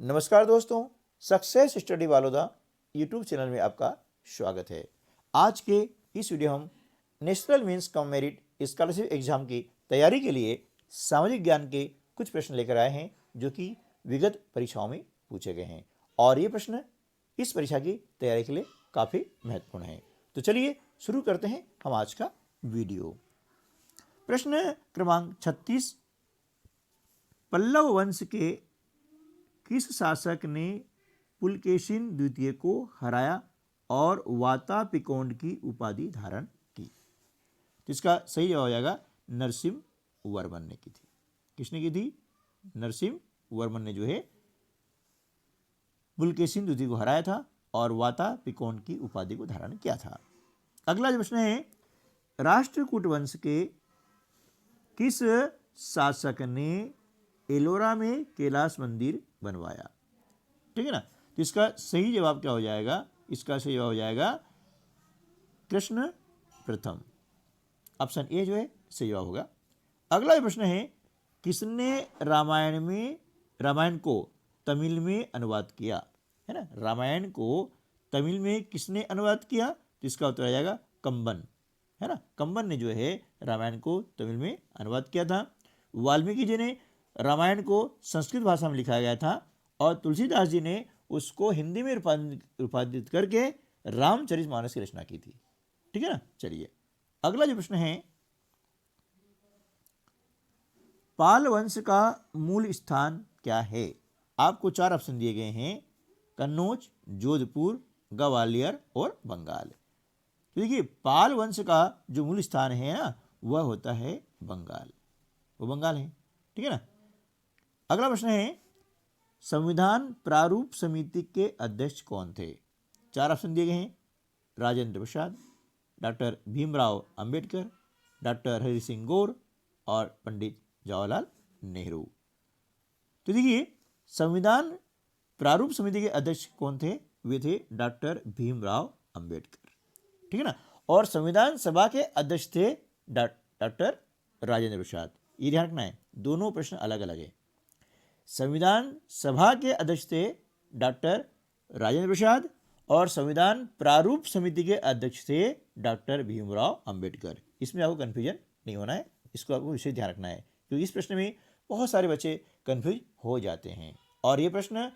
नमस्कार दोस्तों, success study वालोदा YouTube channel में आपका स्वागत है। आज के इस वीडियो हम national means cum merit scholarship exam की तैयारी के लिए सामाजिक ज्ञान के कुछ प्रश्न लेकर आए हैं जो कि विगत परीक्षाओं में पूछे गए हैं और ये प्रश्न इस परीक्षा की तैयारी के लिए काफ़ी महत्वपूर्ण है। तो चलिए शुरू करते हैं हम आज का वीडियो। प्रश्न क्रमांक 36, पल्लव वंश के किस शासक ने पुलकेशिन द्वितीय को हराया और वातापिकोंड की उपाधि धारण की? तो इसका सही जवाब हो जाएगा नरसिंह वर्मन ने की थी। किसने की थी? नरसिंह वर्मन ने जो है पुलकेशिन द्वितीय को हराया था और वातापिकोंड की उपाधि को धारण किया था। अगला जो प्रश्न है, राष्ट्रकूट वंश के किस शासक ने एलोरा में कैलाश मंदिर बनवाया? ठीक है ना। तो इसका सही जवाब क्या हो जाएगा? इसका सही जवाब हो जाएगा कृष्ण प्रथम। ऑप्शन ए जो है सही जवाब होगा। अगला प्रश्न है, किसने रामायण को तमिल में अनुवाद किया? है ना, रामायण को तमिल में किसने अनुवाद किया? तो इसका उत्तर आ जाएगा कंबन। है ना, कंबन ने जो है रामायण को तमिल में अनुवाद किया था। वाल्मीकि जी ने रामायण को संस्कृत भाषा में लिखा गया था और तुलसीदास जी ने उसको हिंदी में रूपांतरित करके रामचरितमानस की रचना की थी। ठीक है ना। चलिए अगला जो प्रश्न है, पाल वंश का मूल स्थान क्या है? आपको 4 ऑप्शन दिए गए हैं, कन्नौज, जोधपुर, ग्वालियर और बंगाल। तो देखिए, पाल वंश का जो मूल स्थान है ना, वह होता है बंगाल। वो बंगाल है। ठीक है ना। अगला प्रश्न है, संविधान प्रारूप समिति के अध्यक्ष कौन थे? 4 ऑप्शन दिए गए हैं, राजेंद्र प्रसाद, डॉक्टर भीमराव अंबेडकर, डॉक्टर हरि सिंह गौर और पंडित जवाहरलाल नेहरू। तो देखिए, संविधान प्रारूप समिति के अध्यक्ष कौन थे? वे थे डॉक्टर भीमराव अंबेडकर। ठीक है ना। और संविधान सभा के अध्यक्ष थे डॉक्टर राजेंद्र प्रसाद। ये ध्यान रखना है, दोनों प्रश्न अलग अलग है। संविधान सभा के अध्यक्ष थे डॉक्टर राजेंद्र प्रसाद और संविधान प्रारूप समिति के अध्यक्ष थे डॉक्टर भीमराव अंबेडकर। इसमें आपको कन्फ्यूजन नहीं होना है, इसको आपको विशेष ध्यान रखना है क्योंकि इस प्रश्न में बहुत सारे बच्चे कन्फ्यूज हो जाते हैं और ये प्रश्न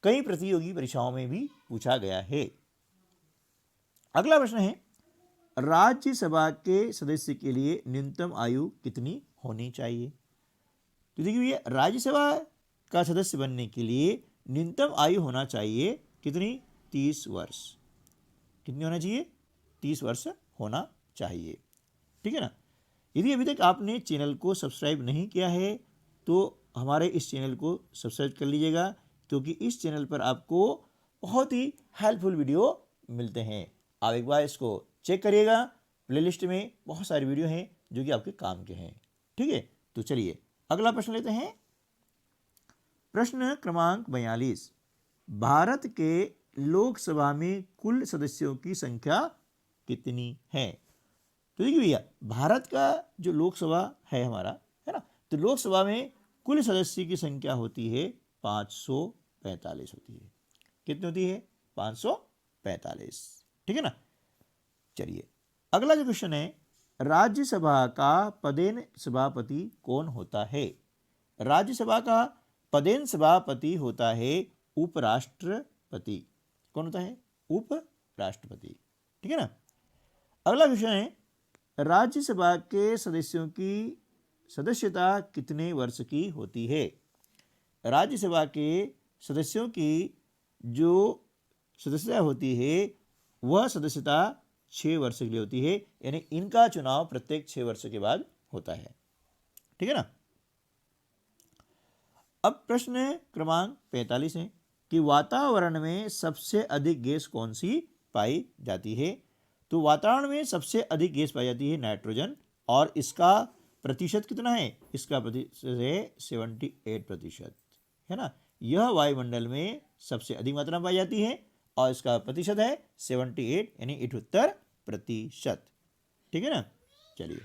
कई प्रतियोगी परीक्षाओं में भी पूछा गया है। अगला प्रश्न है, राज्यसभा के सदस्य के लिए न्यूनतम आयु कितनी होनी चाहिए? तो देखिए, राज्यसभा का सदस्य बनने के लिए न्यूनतम आयु होना चाहिए कितनी? 30 वर्ष। कितनी होना चाहिए? 30 वर्ष होना चाहिए। ठीक है ना। यदि अभी तक आपने चैनल को सब्सक्राइब नहीं किया है तो हमारे इस चैनल को सब्सक्राइब कर लीजिएगा क्योंकि इस चैनल पर आपको बहुत ही हेल्पफुल वीडियो मिलते हैं। आप एक बार इसको चेक करिएगा, प्लेलिस्ट में बहुत सारे वीडियो हैं जो कि आपके काम के हैं। ठीक है। तो चलिए अगला प्रश्न लेते हैं। प्रश्न क्रमांक 42, भारत के लोकसभा में कुल सदस्यों की संख्या कितनी है? तो देखिए भैया, भारत का जो लोकसभा है हमारा, है ना, तो लोकसभा में कुल सदस्य की संख्या होती है 545 होती है। कितनी होती है? 545। ठीक है ना। चलिए अगला जो क्वेश्चन है, राज्यसभा का पदेन सभापति कौन होता है? राज्यसभा का पदेन सभापति होता है उपराष्ट्रपति। कौन होता है? उपराष्ट्रपति। ठीक है ना। अगला क्वेश्चन है, राज्यसभा के सदस्यों की सदस्यता कितने वर्ष की होती है? राज्यसभा के सदस्यों की जो सदस्यता होती है वह सदस्यता 6 वर्ष के लिए होती है, यानी इनका चुनाव प्रत्येक 6 वर्ष के बाद होता है। ठीक है ना। अब प्रश्न क्रमांक 45 है कि वातावरण में सबसे अधिक गैस कौन सी पाई जाती है? तो वातावरण में सबसे अधिक गैस पाई जाती है नाइट्रोजन और इसका प्रतिशत कितना है? इसका प्रतिशत है 78%। है ना। यह वायुमंडल में सबसे अधिक मात्रा में पाई जाती है और इसका प्रतिशत है 78 यानी 78%। ठीक है ना। चलिए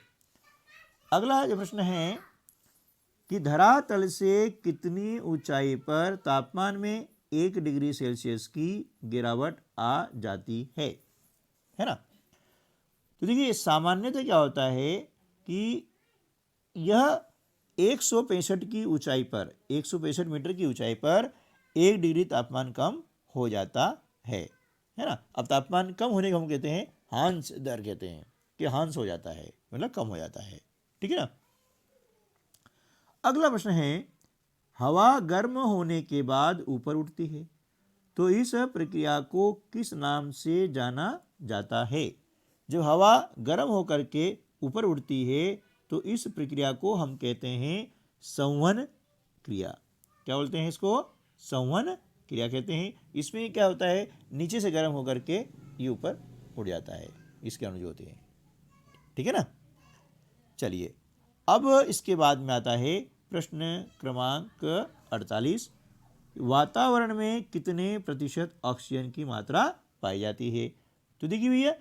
अगला जो प्रश्न है, कि धरातल से कितनी ऊंचाई पर तापमान में 1 डिग्री सेल्सियस की गिरावट आ जाती है ना। तो देखिए सामान्यतः क्या होता है कि यह 165 की ऊंचाई पर 165 मीटर की ऊंचाई पर 1 डिग्री तापमान कम हो जाता है ना। अब तापमान कम होने को हम कहते हैं हांस दर कहते हैं कि हांस हो जाता है, मतलब कम हो जाता है, ठीक है ना। अगला प्रश्न है, हवा गर्म होने के बाद ऊपर उठती है, तो इस प्रक्रिया को किस नाम से जाना जाता है। जब हवा गर्म होकर के ऊपर उठती है तो इस प्रक्रिया को हम कहते हैं संवहन क्रिया। क्या बोलते हैं इसको? संवहन क्रिया कहते हैं। इसमें क्या होता है, नीचे से गर्म होकर के ये ऊपर उड़ जाता है, इसके अणु जो होते हैं, ठीक है ना। चलिए अब इसके बाद में आता है प्रश्न क्रमांक 48, वातावरण में कितने प्रतिशत ऑक्सीजन की मात्रा पाई जाती है। तो देखिए भैया,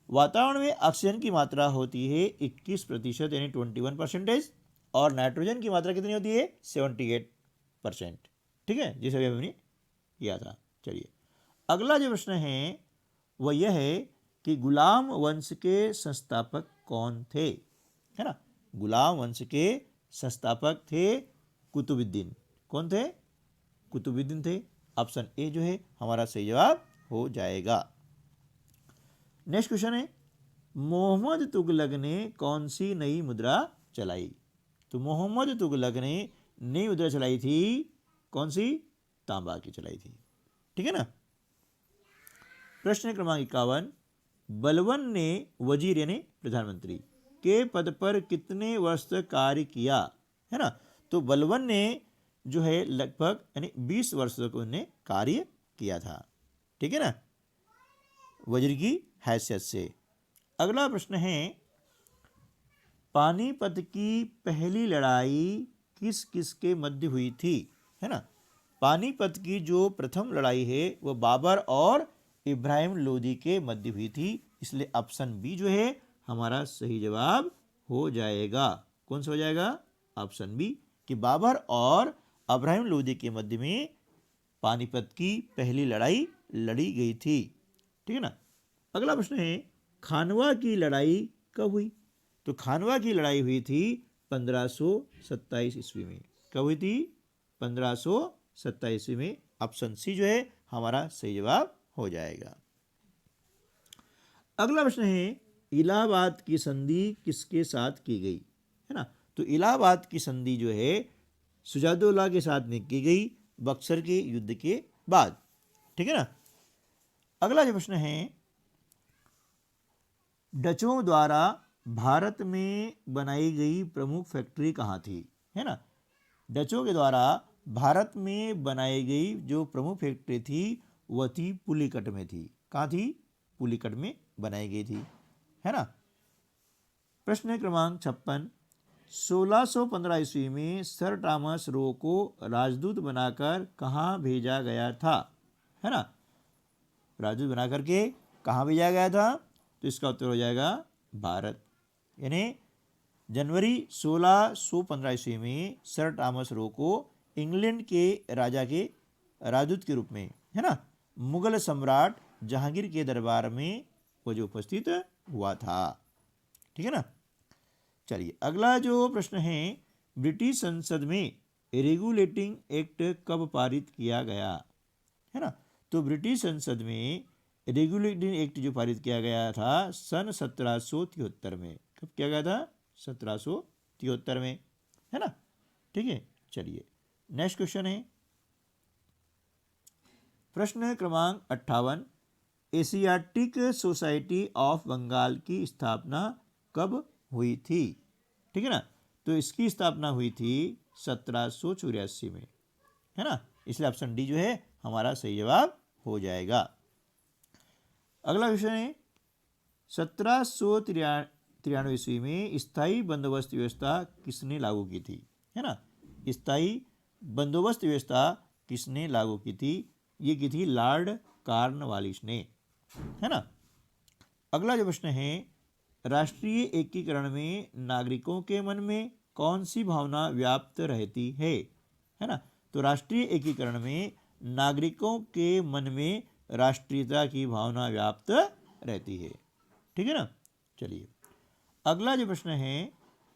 वातावरण में ऑक्सीजन की मात्रा होती है 21% यानी 21%, और नाइट्रोजन की मात्रा कितनी होती है 78%, ठीक है, जैसे अभी हमने किया था। चलिए अगला जो प्रश्न है वह यह है कि गुलाम वंश के संस्थापक कौन थे, है ना। गुलाम वंश के संस्थापक थे कुतुबुद्दीन। कौन थे? कुतुबुद्दीन थे। ऑप्शन ए जो है हमारा सही जवाब हो जाएगा। नेक्स्ट क्वेश्चन है, मोहम्मद तुगलक ने कौन सी नई मुद्रा चलाई। तो मोहम्मद तुगलक ने नई मुद्रा चलाई थी, कौन सी? तांबा की चलाई थी, ठीक है ना। प्रश्न क्रमांक 51, बलबन ने वजीर यानी प्रधानमंत्री के पद पर कितने वर्ष तक कार्य किया, है ना। तो बलबन ने जो है लगभग यानी 20 वर्ष तक उन्होंने कार्य किया था, ठीक है ना, वजीर की हैसियत से। अगला प्रश्न है, पानीपत की पहली लड़ाई किस किस के मध्य हुई थी, है ना। पानीपत की जो प्रथम लड़ाई है वह बाबर और इब्राहिम लोदी के मध्य हुई थी, इसलिए ऑप्शन बी जो है हमारा सही जवाब हो जाएगा। कौन सा हो जाएगा? ऑप्शन बी, कि बाबर और इब्राहिम लोदी के मध्य में पानीपत की पहली लड़ाई लड़ी गई थी, ठीक है ना। अगला प्रश्न है, खानवा की लड़ाई कब हुई। तो खानवा की लड़ाई हुई थी 1527 ईस्वी में। कब हुई थी? 1527 ईस्वी में। ऑप्शन सी जो है हमारा सही जवाब हो जाएगा। अगला प्रश्न है, इलाहाबाद की संधि किसके साथ की गई, है ना। तो इलाहाबाद की संधि जो है सुजाउद्दौला के साथ में की गई बक्सर के युद्ध के बाद, ठीक है ना। अगला जो प्रश्न है, डचों द्वारा भारत में बनाई गई प्रमुख फैक्ट्री कहाँ थी, है ना। डचों के द्वारा भारत में बनाई गई जो प्रमुख फैक्ट्री थी वह थी पुलिकट में थी। कहाँ थी? पुलिकट में बनाई गई थी, है ना। प्रश्न क्रमांक 56, 1615 ईस्वी में सर टॉमस रो को राजदूत बनाकर कहाँ भेजा गया था, है ना। राजदूत बना करके कहाँ भेजा गया था? तो इसका उत्तर हो जाएगा भारत। यानी जनवरी 1615 ईस्वी में सर टॉमस रो को इंग्लैंड के राजा के राजदूत के रूप में, है ना, मुगल सम्राट जहांगीर के दरबार में वो जो उपस्थित हुआ था, ठीक है ना। चलिए अगला जो प्रश्न है, ब्रिटिश संसद में रेगुलेटिंग एक्ट कब पारित किया गया, है ना। तो ब्रिटिश संसद में रेगुलेटिंग एक्ट जो पारित किया गया था सन 1773 में। कब किया गया था? 1773 में, है ना, ठीक है। चलिए नेक्स्ट क्वेश्चन है प्रश्न क्रमांक 58, एशियाटिक सोसाइटी ऑफ बंगाल की स्थापना कब हुई थी, ठीक है ना। तो इसकी स्थापना हुई थी 1784 में, है ना, इसलिए ऑप्शन डी जो है हमारा सही जवाब हो जाएगा। अगला क्वेश्चन है 1793 ईस्वी में स्थायी बंदोबस्त व्यवस्था किसने लागू की थी, है ना। स्थायी बंदोबस्त व्यवस्था किसने लागू की थी? ये की थी लॉर्ड कॉर्नवालिस ने, है ना। अगला जो प्रश्न है राष्ट्रीय एकीकरण में नागरिकों के मन में कौन सी भावना व्याप्त रहती है ना? तो राष्ट्रीय एकीकरण में नागरिकों के मन में राष्ट्रीयता की भावना व्याप्त रहती है। ठीक है ना? चलिए अगला जो प्रश्न है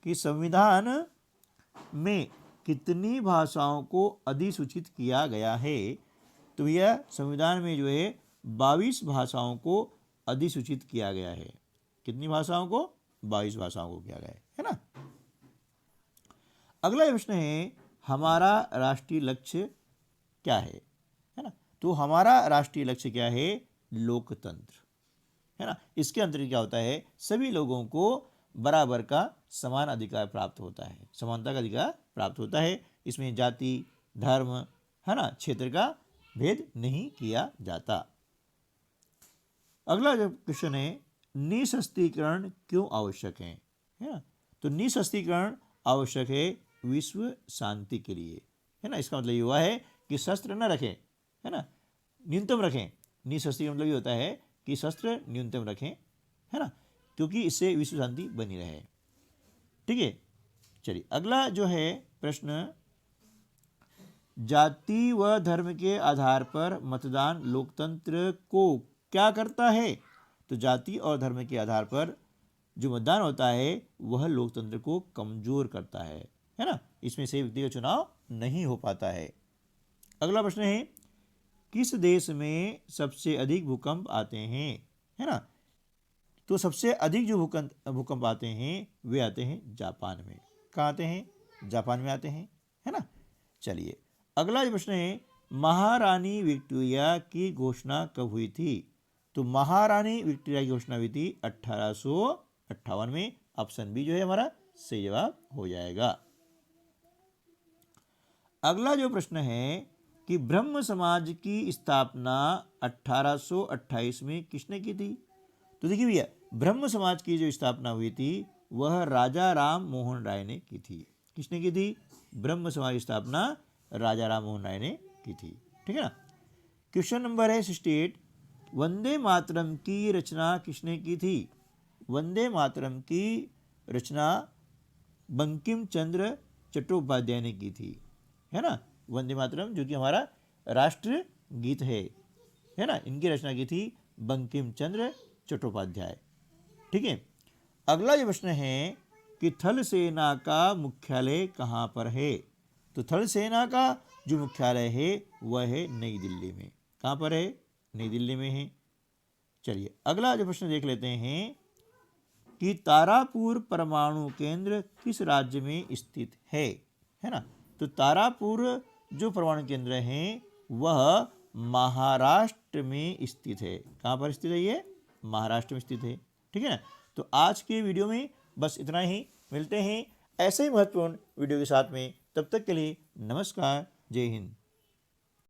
कि संविधान में कितनी भाषाओं को अधिसूचित किया गया है? तो यह संविधान में जो है 22 भाषाओं को अधिसूचित किया गया है। कितनी भाषाओं को? 22 भाषाओं को किया गया है ना? अगला प्रश्न है हमारा राष्ट्रीय लक्ष्य क्या है ना? तो हमारा राष्ट्रीय लक्ष्य क्या है? लोकतंत्र, है ना? इसके अंतर्गत क्या होता है? सभी लोगों को बराबर का समान अधिकार प्राप्त होता है, समानता का अधिकार प्राप्त होता है। इसमें जाति, धर्म, है ना, क्षेत्र का भेद नहीं किया जाता। अगला जो क्वेश्चन है निःशस्त्रीकरण क्यों आवश्यक है ना? तो निःशस्त्रीकरण आवश्यक है विश्व शांति के लिए, है ना? इसका मतलब ये हुआ है कि शस्त्र न रखें, है ना, न्यूनतम रखें। निःशस्त्रीकरण मतलब ये होता है कि शस्त्र न्यूनतम रखें, है ना, क्योंकि इससे विश्व शांति बनी रहे। ठीक है, चलिए अगला जो है प्रश्न, जाति व धर्म के आधार पर मतदान लोकतंत्र को क्या करता है? तो जाति और धर्म के आधार पर जो मतदान होता है वह लोकतंत्र को कमजोर करता है ना? इसमें से व्यक्ति का चुनाव नहीं हो पाता है। अगला प्रश्न है किस देश में सबसे अधिक भूकंप आते हैं, है ना? तो सबसे अधिक जो भूकंप आते हैं वे आते हैं जापान में। कहाँ आते हैं? जापान में आते हैं, है ना? चलिए अगला जो प्रश्न है महारानी विक्टोरिया की घोषणा कब हुई थी? तो महारानी विक्टोरिया की घोषणा हुई थी 1858 में। ऑप्शन बी जो है हमारा सही जवाब हो जाएगा। अगला जो प्रश्न है कि ब्रह्म समाज की स्थापना 1828 में किसने की थी? तो देखिए भैया ब्रह्म समाज की जो स्थापना हुई थी वह राजा राम मोहन राय ने की थी। किसने की थी? ब्रह्म समाज की स्थापना राजा राम मोहन राय ने की थी। ठीक है ना? क्वेश्चन नंबर है 68, वंदे मातरम की रचना किसने की थी? वंदे मातरम की रचना बंकिम चंद्र चट्टोपाध्याय ने की थी, है ना? वंदे मातरम जो कि हमारा राष्ट्र गीत है ना, इनकी रचना की थी बंकिम चंद्र चट्टोपाध्याय। ठीक है, अगला ये प्रश्न है कि थल सेना का मुख्यालय कहाँ पर है? तो थल सेना का जो मुख्यालय है वह है नई दिल्ली में। कहाँ पर है? नई दिल्ली में है। चलिए अगला जो प्रश्न देख लेते हैं कि तारापुर परमाणु केंद्र किस राज्य में स्थित है ना? तो तारापुर जो परमाणु केंद्र है वह महाराष्ट्र में स्थित है। कहाँ पर स्थित है? ये महाराष्ट्र में स्थित है। ठीक है ना? तो आज के वीडियो में बस इतना ही। मिलते हैं ऐसे ही महत्वपूर्ण वीडियो के साथ में। तब तक के लिए नमस्कार, जय हिंद।